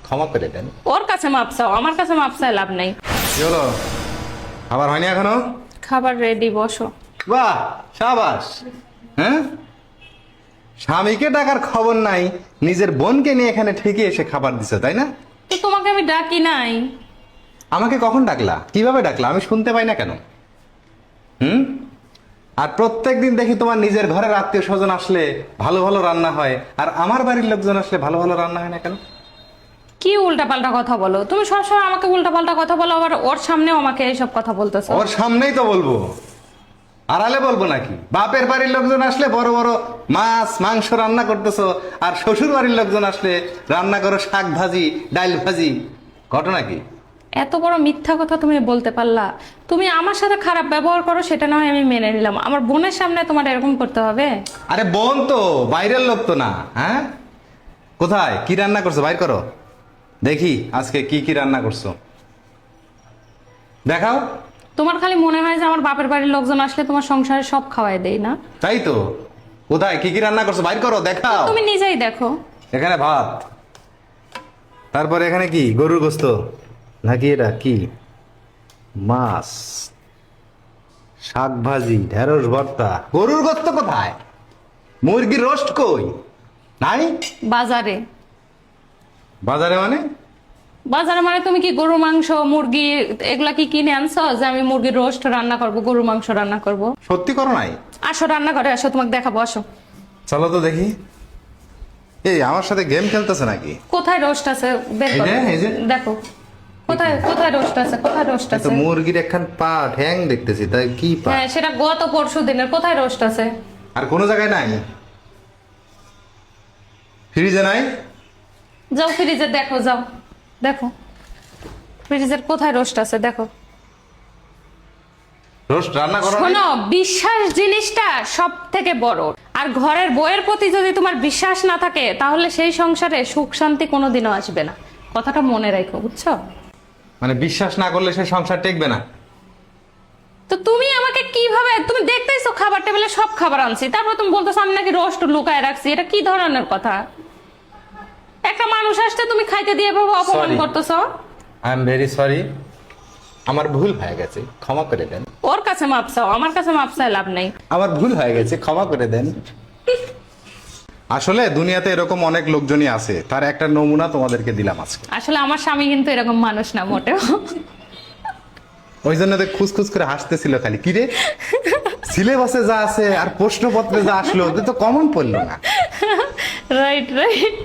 ক্ষমা করে দেন। ওর কাছে মাপ চাও, আমার কাছে মাপ চাই লাভ নেই। কি হলো, খাবার হয়নি এখনো? খাবার রেডি, বসো। বাহ, সাবাস। হ্যাঁ, স্বামীকে ডাকার খবর নাই, নিজের বোনকে নিয়ে এখানে ঠিকই এসে খাবার দিছো, তাই না? তো তোমাকে আমি ডাকি নাই। আমাকে কখন ডাকলা, কিভাবে ডাকলা, আমি শুনতে পাই না কেন? আর প্রত্যেকদিন দেখি তোমার নিজের ঘরের আত্মীয় স্বজন আসলে ভালো ভালো রান্না হয়, আর আমার বাড়ির লোকজন আসলে ভালো ভালো রান্না হয় না কেন? কি উল্টাপাল্টা কথা বলো তুমি? সবসময় আমাকে উল্টাপাল্টা কথা বলো, আবার ওর সামনেও আমাকে এইসব কথা বলতেছো। ওর সামনেই তো বলবো, আড়ালে বলবো নাকি? বাপের বাড়ির লোকজন আসলে বড় বড় মাছ মাংস রান্না করতেছো, আর শ্বশুর বাড়ির লোকজন আসলে রান্না করো শাক ভাজি ডাল ভাজি। ঘটনা কি? এত বড় মিথ্যা কথা তুমি বলতে পারলা? তুমি আমার সাথে খারাপ ব্যবহার করো, সেটা নয় আমি মেনে নিলাম, আমার বোনের সামনে তোমার এরকম করতে হবে? আরে বোন তো বাইরের লোক তো না। হ্যাঁ, কোথায় কি রান্না করছো, বাইর করো দেখি আজকে কি কি রান্না করছো, দেখাও। তোমার খালি মনে হয় যে আমার বাপের বাড়ির লোকজন আসলে তোমার সংসারে সব খাওয়াই দেই না? তাই তো, কোথায় কি কি রান্না করছো বাইর করো, দেখাও। তুমি নিজেই দেখো। এখানে ভাত, তারপরে এখানে কি গরুর গোস্ত নাকি এটা কি মাছ, শাক ভাজি, ঢেঁড়স ভর্তা। গরুর গোস্ত কোথায়? মুরগির রোস্ট কই? নাই। বাজারে। বাজারে মানে? বাজারে মানে তুমি কি গরু মাংস মুরগি এগুলা কি কিনে আনছো যে আমি মুরগির রোস্ট রান্না করব, গরু মাংস রান্না করব? সত্যি করো নাই? আসো রান্না করে আসো, তোমাকে দেখাবো, আসো। চলো তো দেখি। এই আমার সাথে গেম খেলতেছে নাকি? কোথায় রোস্ট আছে বের এই করো, যে, এই যে। দেখো কোথায় কোথায় রোস্ট আছে, কোথায় রোস্ট এই তো আছে? মুরগির একখান পা ঠ্যাং দেখতেছি, তাই কি পা? হ্যাঁ সেটা গত পরশু দিনের, কোথায় রোস্ট আছে? আর কোনো জায়গায় নাই? ফ্রিজে নাই? যাও ফ্রিজে দেখো, যাও দেখো ফ্রিজের কোথায় রোস্ট আছে দেখো। রোস্ট রান্না করো নাই? শোনো, বিশ্বাস জিনিসটা সব থেকে বড়, আর ঘরের বউয়ের প্রতি যদি তোমার বিশ্বাস না থাকে তাহলে সেই সংসারে সুখ শান্তি কোনোদিনও আসবে না, কথাটা মনে রাখো, বুঝছো? মানে বিশ্বাস না করলে সে সংসার টেকবে না? তো তুমি আমাকে কিভাবে, তুমি দেখতেইছো খাবার টেবিলে সব খাবার আনছি, তারপর তুমি বলতেছো আমি নাকি রোস্ট লুকায় রাখছি, এটা কি ধরনের কথা? একটা মানুষ আসতে তুমি খাইতে দিয়ে ভাবে অপমান Sorry. করতেছো। আই এম ভেরি সরি, আমার ভুল হয়ে গেছে, ক্ষমা করে দেন। ওর কাছে মাপ চাও, আমার কাছে মাপ চাই লাভ নেই। আমার ভুল হয়ে গেছে, ক্ষমা করে দেন। আসলে দুনিয়াতে এরকম অনেক লোকজনই আছে, তার একটা নমুনা তোমাদেরকে দিলাম আজকে। আসলে আমার স্বামী কিন্তু এরকম মানুষ না মোটেও। ওই জন্য তো খুসখুস করে হাসতেছিল খালি, কি রে সিলেবাসে যা আছে আর প্রশ্নপত্রে যা আসলো ওদের তো কমন পড়লো না। Right right.